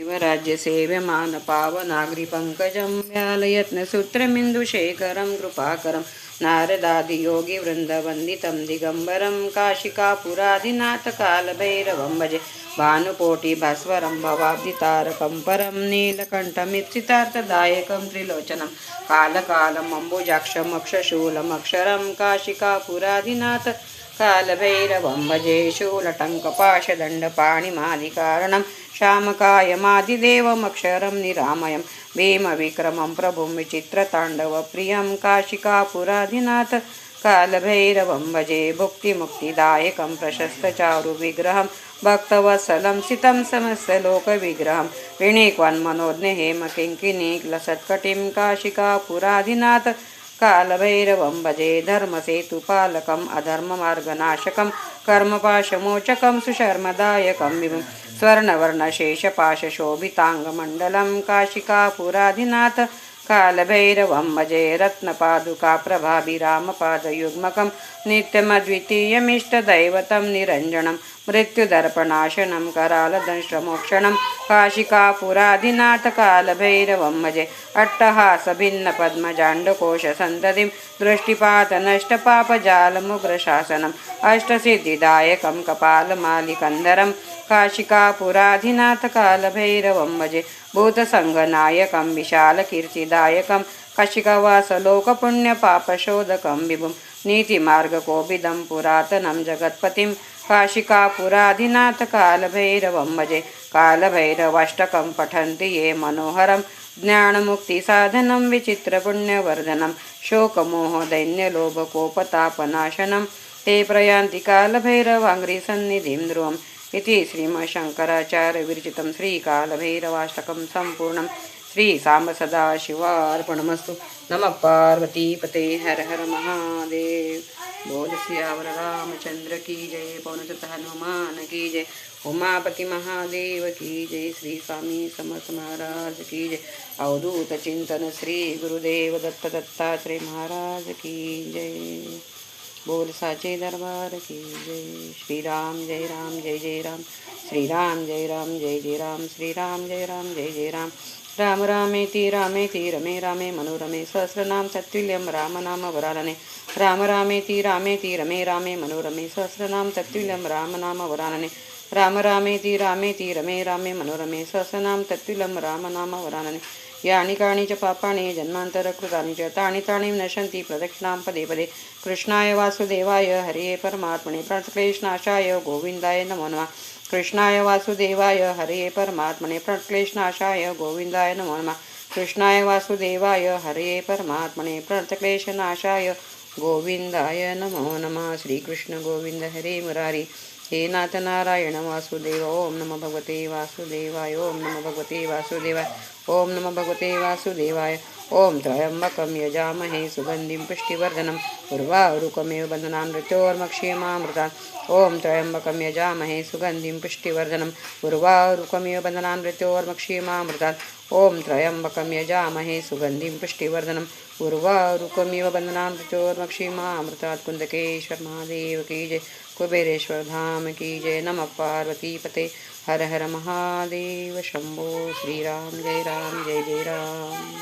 राज्य सेव्यमान पावनाग्रि पंकजं व्यालयत्नसूत्रमिन्दुशेखरं कृपाकरं नारदादियोगी वृन्दवन्दितं दिगम्बरं काशिकापुरादिनाथ कालभैरवं भजे भानुकोटि भास्वरं भवाब्धितारकं परं नीलकण्ठमिप्सितार्थदायकं त्रिलोचनं कालकालम् अम्बुजाक्षमक्षशूलमक्षरं काशिकापुरादिनाथ कालभैरवं भजे शूलटङ्कपाशदण्डपाणिमादिकारणं श्यामकायमादिदेवमक्षरं निरामयं भीमविक्रमं प्रभुं विचित्रताण्डवप्रियं काशिकापुराधिनाथ कालभैरवं भजे भुक्तिमुक्तिदायकं प्रशस्तचारुविग्रहं भक्तवत्सलं सितं समस्तलोकविग्रहं विणीक्वन्मनोज्ञहेमकिङ्किणीक्लसत्कटिं काशिकापुराधिनाथ कालभैरवं भजे धर्मसेतुपालकम् अधर्ममार्गनाशकं कर्मपाशमोचकं सुशर्मदायकं विभुं स्वर्णवर्णशेषपाशशोभिताङ्गमण्डलं काशिकापुराधिनाथ कालभैरवं भजे रत्नपादुकाप्रभाभिरामपादयुग्मकं नित्यमद्वितीयमिष्टदैवतं निरञ्जनं मृत्युदर्पणाशनं करालदंष्ट्रमोक्षणं काशिकापुराधिनाथ कालभैरवं भजे अट्टहासभिन्नपद्मजाण्डकोशसन्ततिं दृष्टिपातनष्टपापजालमुग्रशासनम् अष्टसिद्धिदायकं कपालमालिकन्धरं काशिकापुराधिनाथ कालभैरवं भजे भूतसङ्गनायकं विशालकीर्तिदायकं काशिकावासलोकपुण्यपापशोधकं विभुं नीतिमार्गकोविदं पुरातनं जगत्पतिं काशिकापुराधिनाथ कालभैरवं भजे कालभैरवाष्टकं पठन्ति ये मनोहरं ज्ञानमुक्तिसाधनं विचित्रपुण्यवर्धनं शोकमोहदैन्यलोभकोपतापनाशनं ते प्रयान्ति कालभैरवाङ्घ्रिसन्निधिं ध्रुवम् इति श्रीमच्छङ्कराचार्यविरचितं श्रीकालभैरवाष्टकं सम्पूर्णं श्रीसाम्ब सदाशिवार्पणमस्तु। नमः पार्वतीपते हर हर महादेव। बोल सियावर रामचंद्र की जय, पवन सुत हनुमान की जय, उमापति महादेव की जय, श्री स्वामी समर्थ महाराज की जय, अवधूत चिंतन श्री गुरुदेव दत्त दत्तात्रेय महाराज की जय। बोल साचे दरबार की जय। श्री राम जय राम जय जय राम, श्री राम जय राम जय जय राम, श्री राम जय राम जय जय राम। राम रामेति रमे रामे मनोरमे सहस्रनाम तत्तुल्यं राम नाम वरानने। राम रामेति रमे रामे मनोरमे सहस्रनाम तत्तुल्यं राम नाम वरानने। राम रामेति रमे रामे मनोरमे सहस्रनाम तत्तुल्यं राम नाम वरानने। यानि कानि च पापानि जन्मान्तरकृतानि च तानि तानि नश्यन्ति प्रदक्षिणां पदे पदे। कृष्णाय वासुदेवाय हरे परमात्मने प्रणतक्लेशनाशाय गोविन्दाय नमो नमः। कृष्णाय वासुदेवाय हरे परमात्मने प्रणतक्लेशनाशाय गोविन्दाय नमो नमः। कृष्णाय वासुदेवाय हरे परमात्मने प्रणतक्लेशनाशाय गोविन्दाय नमो नमः। श्रीकृष्ण गोविन्द हरे मुरारी, हे नाथ नारायण वासुदेव। ओम नमो भगवते वासुदेवाय, ओम नमो भगवते वासुदेवाय, ओम नमो भगवते वासुदेवाय। ओम त्र्यंबकं यजामहे सुगन्धिं पुष्टिवर्धनं उर्वारुकमेव बन्धनान् मृत्योर्मुक्षीयमामृतात्। ओम त्र्यंबकं यजामहे सुगन्धिं पुष्टिवर्धनं उर्वारुकमेव बन्धनान् मृत्योर्मुक्षीयमामृतात्। ओम त्र्यंबकं यजामहे सुगन्धिं पुष्टिवर्धनं उर्वारुकमेव बन्धनान् मृत्योर्मुक्षीयमामृतात्। कुन्दकेश्वर महादेव की जय, कुबेरेश्वर धाम की जय। नमः पार्वतीपते हर हर महादेव शंभो। श्री राम जय राम जय जय राम।